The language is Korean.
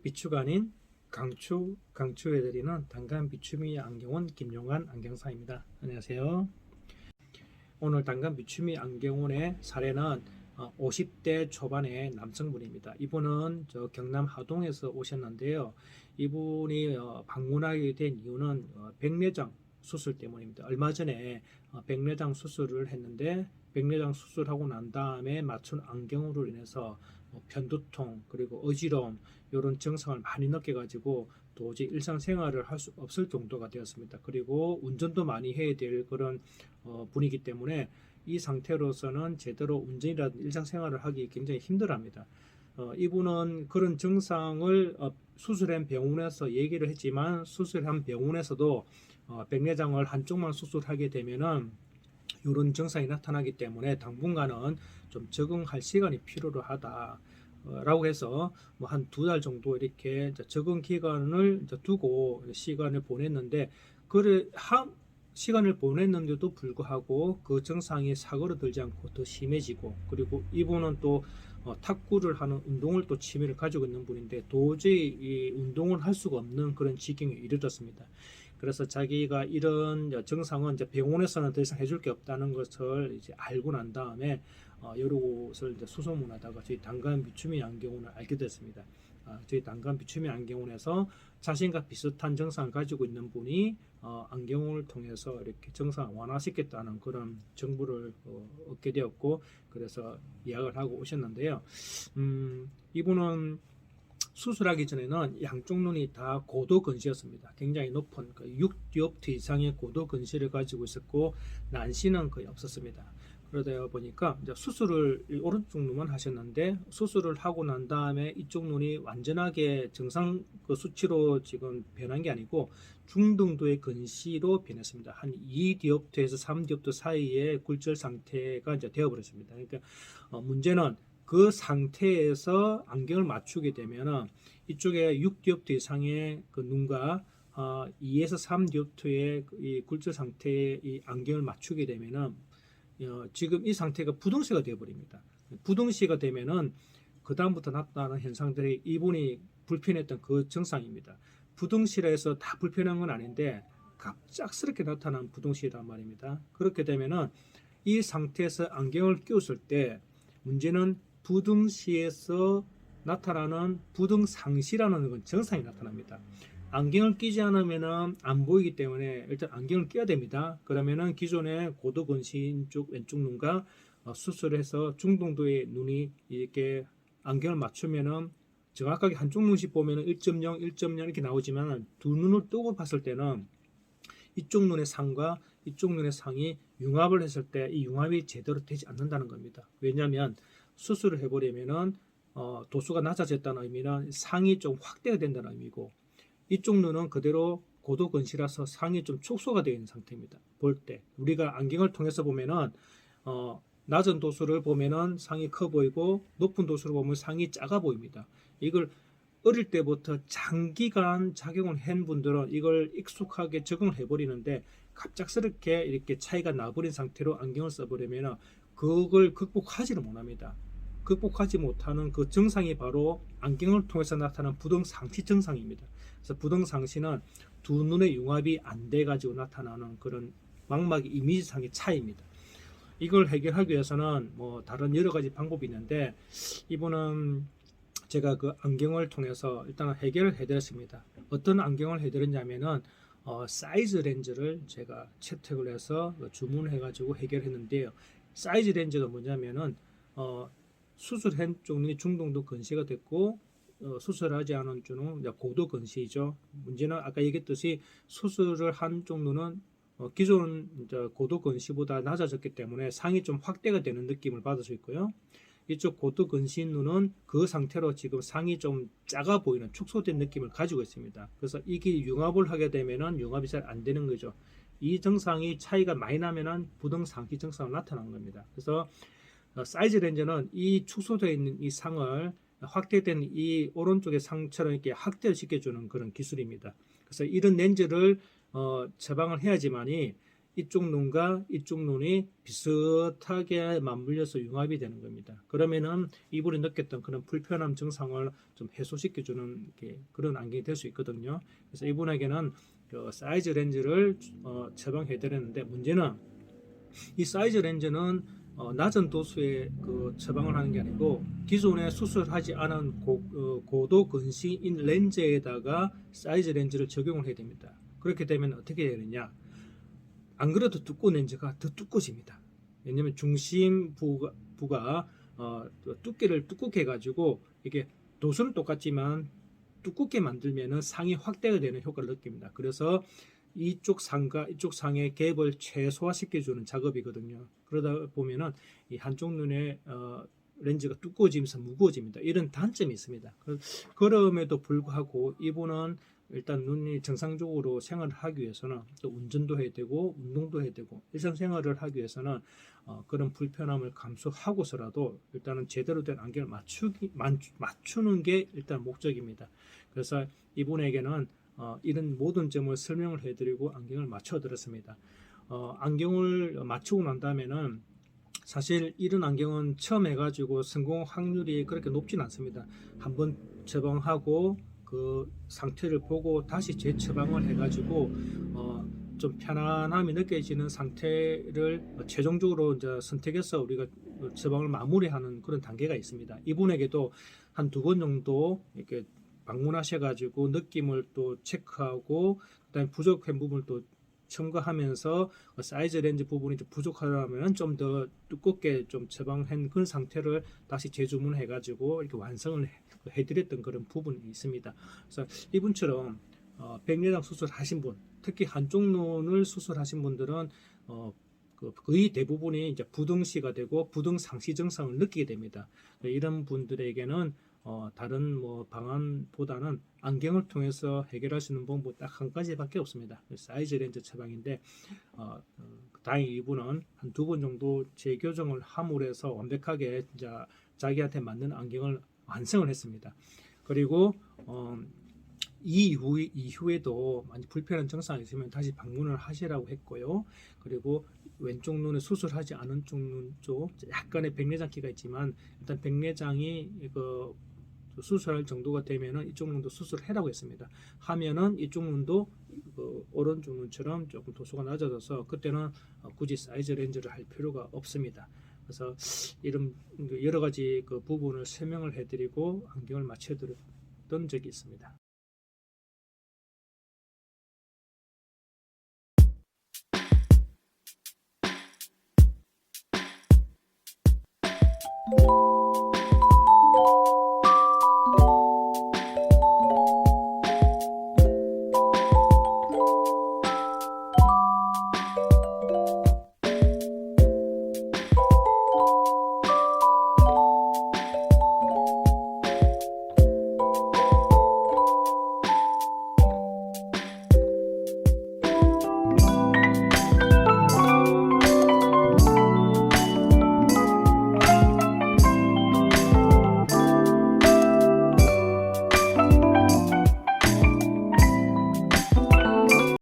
비추가 아닌 강추해드리는 단간 비추미 안경원 김용환 안경사입니다. 안녕하세요. 오늘 단간 비추미 안경원의 사례는 50대 초반의 남성분입니다. 이분은 경남 하동에서 오셨는데요. 이분이 방문하게 된 이유는 백내장 수술 때문입니다. 얼마 전에 백내장 수술을 했는데 백내장 수술하고 난 다음에 맞춘 안경으로 인해서 편두통 그리고 어지러움 이런 증상을 많이 느껴가지고 도저히 일상생활을 할 수 없을 정도가 되었습니다. 그리고 운전도 많이 해야 될 그런 분이기 때문에 이 상태로서는 제대로 운전이라든지 일상생활을 하기 굉장히 힘들어합니다. 이분은 그런 증상을 수술한 병원에서 얘기를 했지만 수술한 병원에서도 백내장을 한쪽만 수술하게 되면은 이런 증상이 나타나기 때문에 당분간은 좀 적응할 시간이 필요로 하다. 라고 해서 뭐 한 2달 정도 이렇게 적응 기간을 두고 시간을 보냈는데 시간을 보냈는데도 불구하고 그 증상이 사그러들지 않고 더 심해지고 그리고 이분은 또 탁구를 하는 운동을 또 취미를 가지고 있는 분인데 도저히 이 운동을 할 수가 없는 그런 지경에 이르렀습니다. 그래서 자기가 이런 증상은 이제 병원에서는 더 이상 해줄 게 없다는 것을 이제 알고 난 다음에 여러 곳을 이제 수소문하다가 저희 단간 비추미 안경원을 알게 됐습니다. 저희 단간 비추미 안경원에서 자신과 비슷한 증상을 가지고 있는 분이 안경을 통해서 이렇게 증상을 완화시켰다는 그런 정보를 얻게 되었고 그래서 예약을 하고 오셨는데요. 이분은 수술하기 전에는 양쪽 눈이 다 고도 근시였습니다. 굉장히 높은 6디옵트 이상의 고도 근시를 가지고 있었고 난시는 거의 없었습니다. 그러다 보니까 이제 수술을 오른쪽 눈만 하셨는데 수술을 하고 난 다음에 이쪽 눈이 완전하게 정상 그 수치로 지금 변한 게 아니고 중등도의 근시로 변했습니다. 한 2디옵트에서 3디옵트 사이의 굴절 상태가 이제 되어버렸습니다. 그러니까 문제는 그 상태에서 안경을 맞추게 되면 이쪽에 6디옵트 이상의 그 눈과 2에서 3디옵트의 이 굴절 상태의 이 안경을 맞추게 되면은 지금 이 상태가 부등시가 되어버립니다. 부등시가 되면은 그 다음부터 나타나는 현상들이 이분이 불편했던 그 증상입니다. 부등시라 해서 다 불편한 건 아닌데 갑작스럽게 나타나는 부등시란 말입니다. 그렇게 되면은 이 상태에서 안경을 끼웠을 때 문제는 부등시에서 나타나는 부등상시라는 건 증상이 나타납니다. 안경을 끼지 않으면 안 보이기 때문에 일단 안경을 끼야 됩니다. 그러면은 기존의 고도근시인 쪽 왼쪽 눈과 수술을 해서 중등도의 눈이 이렇게 안경을 맞추면은 정확하게 한쪽 눈씩 보면은 1.0, 1.0 이렇게 나오지만 두 눈을 뜨고 봤을 때는 이쪽 눈의 상과 이쪽 눈의 상이 융합을 했을 때 이 융합이 제대로 되지 않는다는 겁니다. 왜냐하면 수술을 해버리면은 도수가 낮아졌다는 의미는 상이 좀 확대가 된다는 의미고 이쪽 눈은 그대로 고도 근시라서 상이 좀 축소가 되어 있는 상태입니다. 볼 때 우리가 안경을 통해서 보면은 낮은 도수를 보면은 상이 커 보이고 높은 도수를 보면 상이 작아 보입니다. 이걸 어릴 때부터 장기간 작용을 한 분들은 이걸 익숙하게 적응을 해버리는데 갑작스럽게 이렇게 차이가 나버린 상태로 안경을 써버리면 그걸 극복하지를 못합니다. 극복하지 못하는 그 증상이 바로 안경을 통해서 나타나는 부등상시 증상입니다. 그래서 부등상시는 두 눈의 융합이 안 돼 가지고 나타나는 그런 망막의 이미지상의 차이입니다. 이걸 해결하기 위해서는 뭐 다른 여러 가지 방법이 있는데 이분은 제가 그 안경을 통해서 일단 해결을 해드렸습니다. 어떤 안경을 해드렸냐면은 사이즈 렌즈를 제가 채택을 해서 주문해 가지고 해결했는데요. 사이즈 렌즈가 뭐냐면은 수술한 쪽 눈이 중등도 근시가 됐고 수술하지 않은 쪽은 고도 근시죠. 문제는 아까 얘기했듯이 수술을 한 쪽 눈은 기존 고도 근시보다 낮아졌기 때문에 상이 좀 확대가 되는 느낌을 받을 수 있고요. 이쪽 고도 근시인 눈은 그 상태로 지금 상이 좀 작아 보이는 축소된 느낌을 가지고 있습니다. 그래서 이게 융합을 하게 되면은 융합이 잘 안 되는 거죠. 이 증상이 차이가 많이 나면은 부등상시 증상이 나타나는 겁니다. 그래서 사이즈 렌즈는 이 축소되어 있는 이 상을 확대된 이 오른쪽의 상처럼 이렇게 확대를 시켜주는 그런 기술입니다. 그래서 이런 렌즈를 처방을 해야지만이 이쪽 눈과 이쪽 눈이 비슷하게 맞물려서 융합이 되는 겁니다. 그러면은 이분이 느꼈던 그런 불편함 증상을 좀 해소시켜주는 그런 안경이 될 수 있거든요. 그래서 이분에게는 그 사이즈 렌즈를 처방해 드렸는데, 문제는 이 사이즈 렌즈는 낮은 도수의 그 처방을 하는 게 아니고 기존에 수술하지 않은 고도 근시인 렌즈에다가 사이즈 렌즈를 적용을 해야 됩니다. 그렇게 되면 어떻게 되느냐? 안 그래도 두꺼운 렌즈가 더 두꺼워집니다. 왜냐면 중심부가 두께를 두껍게 해가지고 이게 도수는 똑같지만 두껍게 만들면은 상이 확대가 되는 효과를 느낍니다. 그래서 이쪽 상과 이쪽 상의 갭을 최소화시켜주는 작업이거든요. 그러다 보면은 이 한쪽 눈의 렌즈가 두꺼워지면서 무거워집니다. 이런 단점이 있습니다. 그럼에도 불구하고 이분은 일단 눈이 정상적으로 생활을 하기 위해서는 또 운전도 해야 되고 운동도 해야 되고 일상생활을 하기 위해서는 그런 불편함을 감수하고서라도 일단은 제대로 된 안경을 맞추는 게 일단 목적입니다. 그래서 이분에게는 이런 모든 점을 설명을 해드리고 안경을 맞춰드렸습니다. 안경을 맞추고 난 다음에는 사실 이런 안경은 처음 해가지고 성공 확률이 그렇게 높진 않습니다. 한번 처방하고 그 상태를 보고 다시 재처방을 해가지고 좀 편안함이 느껴지는 상태를 최종적으로 이제 선택해서 우리가 처방을 마무리하는 그런 단계가 있습니다. 이분에게도 한 2번 정도 이렇게 방문하셔가지고 느낌을 또 체크하고 그다음에 부족한 부분을 또 첨가하면서 사이즈 렌즈 부분이 좀 부족하다면 좀 더 두껍게 좀 처방한 그런 상태를 다시 재주문해 가지고 이렇게 완성을 해드렸던 그런 부분이 있습니다. 그래서 이분처럼 백내장 수술하신 분, 특히 한쪽 눈을 수술하신 분들은 거의 대부분이 이제 부등시가 되고 부등상시 증상을 느끼게 됩니다. 이런 분들에게는 다른 뭐 방안보다는 안경을 통해서 해결할 수 있는 방법 딱 한 가지밖에 없습니다. 사이즈 렌즈 처방인데 다행히 이분은 한 2번 정도 재교정을 함으로 해서 완벽하게 이제 자기한테 맞는 안경을 완성을 했습니다. 그리고 이후에도 많이 불편한 증상이 있으면 다시 방문을 하시라고 했고요. 그리고 왼쪽 눈에 수술하지 않은 쪽 눈 쪽 약간의 백내장기가 있지만 일단 백내장이 수술할 정도가 되면은 이쪽 눈도 수술해라고 했습니다. 하면은 이쪽 눈도 오른쪽 눈처럼 조금 도수가 낮아져서 그때는 굳이 사이즈 렌즈를 할 필요가 없습니다. 그래서 이런 여러 가지 그 부분을 설명을 해드리고 안경을 맞춰드렸던 적이 있습니다.